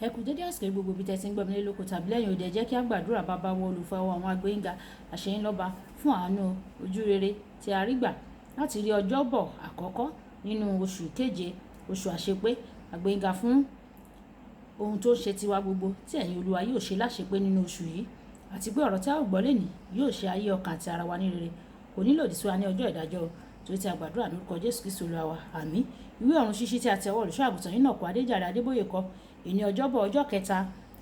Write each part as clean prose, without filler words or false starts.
Ẹ kú dédé àsìkò gbogbo ibi tẹ́ ti ń gbọ́ mi lóko tàbí lẹ́yìn òde, jẹ́ kí á gbàdúrà. Bàbá wa olùfọwọ́ àwọn agbẹ́yìnga àṣẹyìn lọ́ba fún àánú ojú rere tí a rí gbà láti rí ọjọ́bọ̀ àkọ́kọ́ nínú oṣù keje, oṣù àṣepé. Agbẹ́yìnga fún ohun tó ṣe tiwa gbogbo tí ẹ̀yin Olúwa yóò ṣe láṣepé nínú oṣù yìí, àti pé ọ̀rọ̀ tí a ó gbọ́ lẹ́nìí yóò ṣe ayé ọkàn àti ara wa ní rere, kò ní lòdì sí wa ní ọjọ́ ìdájọ́. Torí tí a gbàdúrà lórúkọ Jésù Kristi Olúwa wa, àmín. Ìwé ọ̀run ṣíṣí tí a tẹ ọwọ́ olùṣọ́ àgùntàn Enoch Adéjàre Adébóyè kọ, ìní ọjọ́bọ̀ ọjọ́ kẹta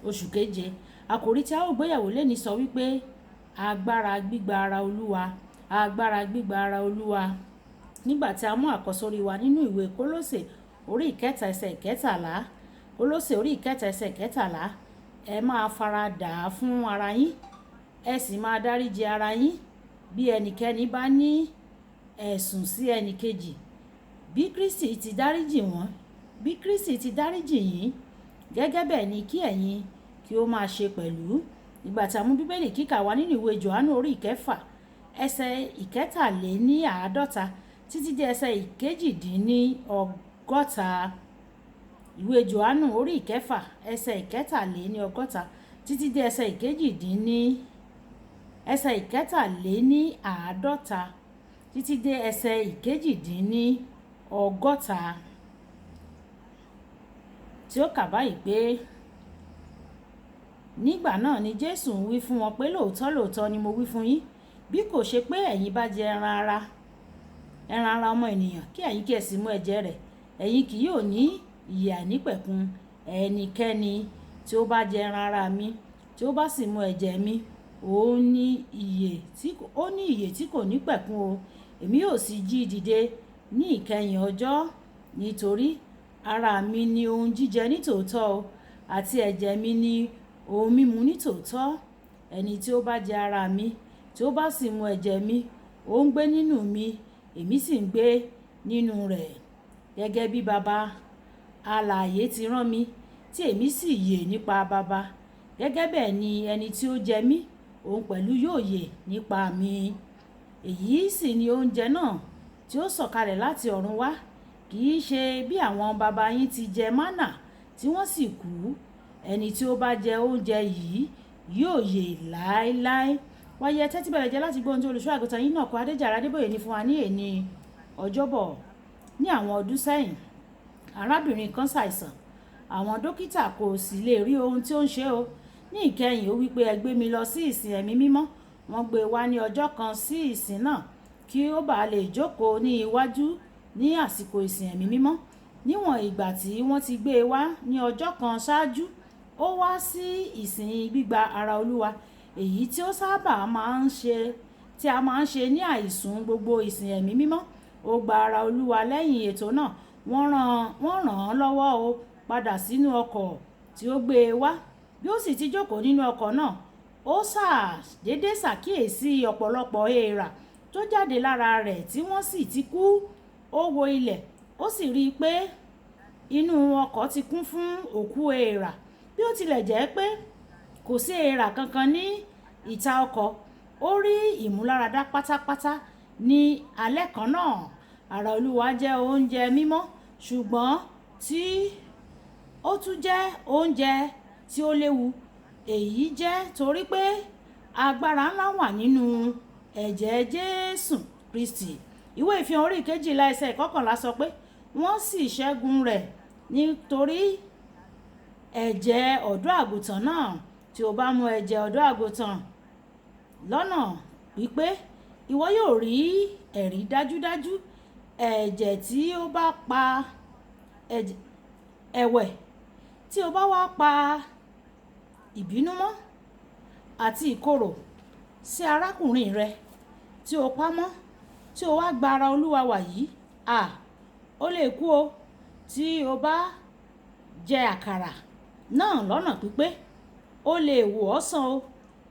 oṣù keje. Àkòrí tí a ó gbéyàwó lẹ́nìí sọ wípé agbára gbígba ara Olúwa, agbára gbígba ara Olúwa. Nígbà tí a mú àkọ́sórí wa nínú ìwé Kólósè orí ìkẹta ẹsẹ̀ ìkẹtàlá, Kólósè orí ìkẹta ẹsẹ̀ ìkẹtàlá, ẹ máa fara dà á fún ara yín, ẹ sì máa dáríji ara yín bí ẹnikẹ́ni bá ní ẹ̀sùn sí ẹnìkejì. Bí Kristi ti dáríjì wọ́n, bí Kristi ti dáríjì yín, gẹ́gẹ́ bẹ́ẹ̀ ni kí ẹ̀yin kí ó máa ṣe pẹ̀lú. Ìgbà tí a mú bíbélì kíkà wá nínú ìwé Jòhánù orí ìkẹfà ẹsẹ̀ ìkẹtàléníàádọ́ta títí dé ẹsẹ̀ ìkejìdínlọ́gọ́ta. Ìwé Jòhánù orí ìkẹfà ẹsẹ̀ ìkẹtàléníọgọ́ta títí dé ẹsẹ̀ ìkẹtàléníàádọ́ta títí dé ẹsẹ̀ ìkejìdínlọ́gọ́ta, tí ó kà báyìí pé nígbà náà ni Jésù ń wí fún wọn pé lóòótọ́ lóòótọ́ ni mo wí fún yín, bí kò ṣe pé ẹ̀yin bá jẹ ẹran ara ọmọ ènìyàn kí ẹ̀yin kí ẹ sì mu ẹ̀jẹ̀ rẹ̀, ẹ̀yin kì yóò ní ìyè àìnípẹ̀kun. Ẹnikẹ́ni tí ó bá jẹ ẹran ara mi tí ó bá sì mu ẹ̀jẹ̀ mi, ó ní ìyè tí kò ní pẹ̀kun o. Èmi yóò sì jí dìde ní ìkẹyìn ọjọ́. Nítorí ara mi ni ohun jíjẹ nítòótọ́ o, àti ẹ̀jẹ̀ mi ni ohun mímu nítòótọ́. Ẹni tí ó bá jẹ ara mi tí ó bá sì mu ẹ̀jẹ̀ mi, ó ń gbé nínú mi, èmi sì ń gbé nínú rẹ̀. Gẹ́gẹ́ bí Baba alààyè ti rán mi, tí èmi sì yè nípa Baba, gẹ́gẹ́ bẹ́ẹ̀ ni ẹni tí ó jẹ mí, òun pẹ̀lú yóò yè nípa mi. Èyí sì ni oúnjẹ náà tí ó sọ̀kalẹ̀ láti ọ̀run wá, kì í ṣe bí àwọn baba yín ti jẹ mánà tí wọ́n sì kú. Ẹni tí ó bá jẹ oúnjẹ yìí yóò yè láéláé. Wáyé tẹ́tí bẹ̀rẹ̀ jẹ́ láti gbọ́ ohun tí olùṣọ́ àgùntàn Enoch Adéjàre Adébóyè ní fún wa ní èní ọjọ́bọ̀. Ní àwọn ọdún sẹ́yìn, arábìnrin kan ṣàìsàn, àwọn dókítà kò sì lè rí ohun tí ó ń ṣe o. Ní ìkẹyìn ó wípé ẹ gbé mi lọ sí ìsìn ẹ̀mí mímọ́. Wọ́n gbé wá ní ọjọ́ kan sí ìsìn náà kí ó bàa lè jókòó ní iwájú ní àsìkò ìsìn ẹ̀mí mímọ́. Níwọ̀n ìgbà tí wọ́n ti gbé e wá ní ọjọ́ kan ṣáájú, ó wá sí ìsìn gbígba ara Olúwa, èyí tí ó sábà máa ń ṣe ní àìsùn gbogbo ìsìn ẹ̀mí mímọ́. Ó gba ara Olúwa. Lẹ́yìn ètò náà, wọ́n ràn án lọ́wọ́ o padà sínú ọkọ̀ tí ó gbé e wá. Bí ó sì ti jókòó nínú ọkọ̀ náà, ó ṣàdédé ṣàkíyèsí ọ̀pọ̀lọpọ̀ èèrà tó jáde lára rẹ̀ tí wọ́n sì ti kú. Ó wo ilẹ̀, ó sì rí i pé inú ọkọ̀ ti kún fún òkú èèrà. Bí ó tilẹ̀ jẹ́ pé kò sí èèrà kankan ní ìta ọkọ̀, ó rí ìmúláradá pátápátá ní alẹ́ kan náà. Ara Olúwa jẹ́ oúnjẹ mímọ́, ṣùgbọ́n tí ó tún jẹ́ oúnjẹ tí ó léwu. Èyí jẹ́ torí pé agbára ńlá wà nínú ẹ̀jẹ̀ Jésù Kristi. Ìwé Ìfihàn orí kejìlá ẹsẹ̀ ìkọkànlá sọ pé wọ́n sì ṣẹ́gun rẹ̀ nítorí ẹ̀jẹ̀ ọ̀dọ́ àgùntàn náà. Tí o bá mu ẹ̀jẹ̀ ọ̀dọ́ àgùntàn lọ́nà pípé, ìwọ yóò rí ẹ̀rí dájúdájú. Ẹ̀jẹ̀ tí ó bá pa ẹ̀wẹ̀, tí o bá wá pa ìbínú mọ́ àti ìkorò sí arákùnrin rẹ, tí o pa mọ́, tí o wá gba ara Olúwa wà yìí, ó lè kú o. Tí o bá jẹ àkàrà náà lọ́nà pípé, ó lè wò ọ́ sàn o.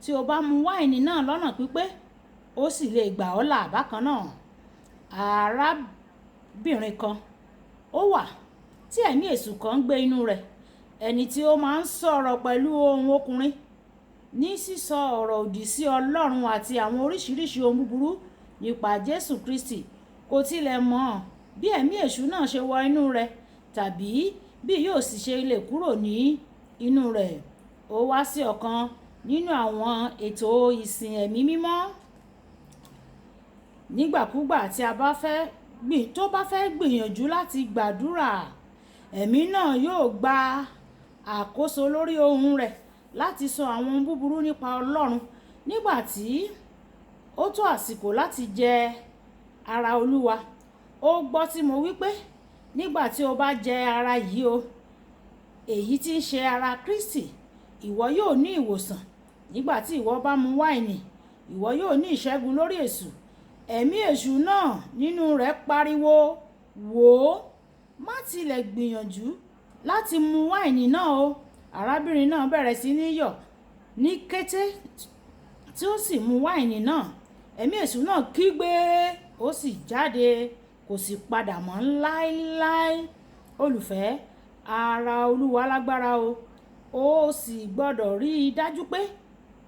Tí o bá mu wáìnì náà lọ́nà pípé, ó sì lè gbà ọ́ là bákan náà. Arábìnrin kan ó wà tí ẹ̀mí èṣù kan ń gbé inú rẹ̀, ẹni tí ó máa ń sọ̀rọ̀ pẹ̀lú ohùn ọkùnrin, ní sísọ ọ̀rọ̀ òdì sí Ọlọ́run àti àwọn oríṣiríṣi ohun búburú nípa Jésù Kristi. Kò tilẹ̀ mọ̀ bí ẹ̀mí èṣù náà ṣe wọ inú rẹ̀, tàbí bí yóò sì ṣe lè kúrò ní inú rẹ̀ ó wá sí ọ̀kan nínú àwọn ètò ìsìn ẹ̀mí mímọ́. Nígbàkúgbà tí a bá fẹ́ gbìyànjú láti gbàdúrà, ẹ̀mí náà yóò gba àkóso lórí ohùn rẹ̀ láti sọ àwọn búburú nípa Ọlọ́run. Nígbà tí ó tó àsìkò láti jẹ ara Olúwa, ó gbọ́ tí mo wí pé nígbà tí o bá jẹ ara yìí èyí tí ń ṣe ara Kristi, ìwọ yóò ní ìwòsàn. Nígbà tí ìwọ bá mu wáìnì, ìwọ yóò ní ìṣẹ́gun lórí èṣù. Ẹ̀mí èṣù náà nínú rẹ̀ pariwo, wò ó, má tilẹ̀ gbìyànjú láti mu wáìnì náà o. Arábìnrin náà bẹ̀rẹ̀ sí ní yọ̀ ní kété tí ó sì mu wáìnì náà. Ẹ̀mí èṣù náà kígbe, ó sì jáde, kò sì padà mọ́ láéláé. Olùfẹ́, ara Olúwa lágbára ó sì gbọ́dọ̀ rí i dájú pé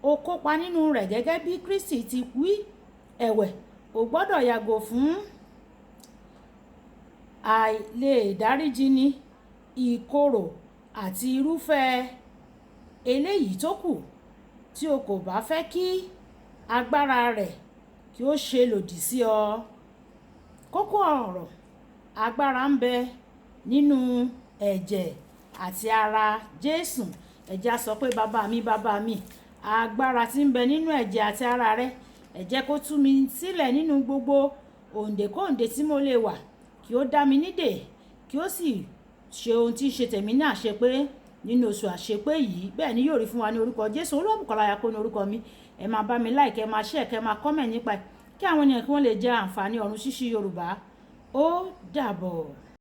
o kópa nínú rẹ̀ gẹ́gẹ́ bí Kristi ti wí. Ẹ̀wẹ̀, o gbọ́dọ̀ yàgò fún àìlè dáríjini, ìkorò àti irúfẹ́ eléyìí tó kù tí o kò bá fẹ́ kí agbára rẹ̀ kí ó ṣe lòdì sí ọ. Kókó ọ̀rọ̀: agbára ń bẹ nínú ẹ̀jẹ̀ àti ara Jésù. Ẹ jẹ́ á sọ pé bàbá mi, agbára tí ń bẹ nínú ẹ̀jẹ̀ àti ara rẹ, ẹ jẹ́ kó tú mi sílẹ̀ nínú gbogbo òǹdèkóǹdè tí mo lè wà, kí ó dá mi nídè, kí ó sì ṣe ohun tí ń ṣe tèmi ní àṣepé nínú oṣù àṣepé yìí. Bẹ́ẹ̀ ni yóò rí fún wa ní orúkọ Jésù. Olúwabùkọ́lá Ayako ní orúkọ mi. Ẹ máa bá mi like, ẹ máa share, kẹ́ máa comment nípa ẹ̀, kí àwọn ènìyàn kí wọ́n lè jẹ àǹfààní ọ̀run ṣíṣí Yorùbá. Ó dàbọ̀.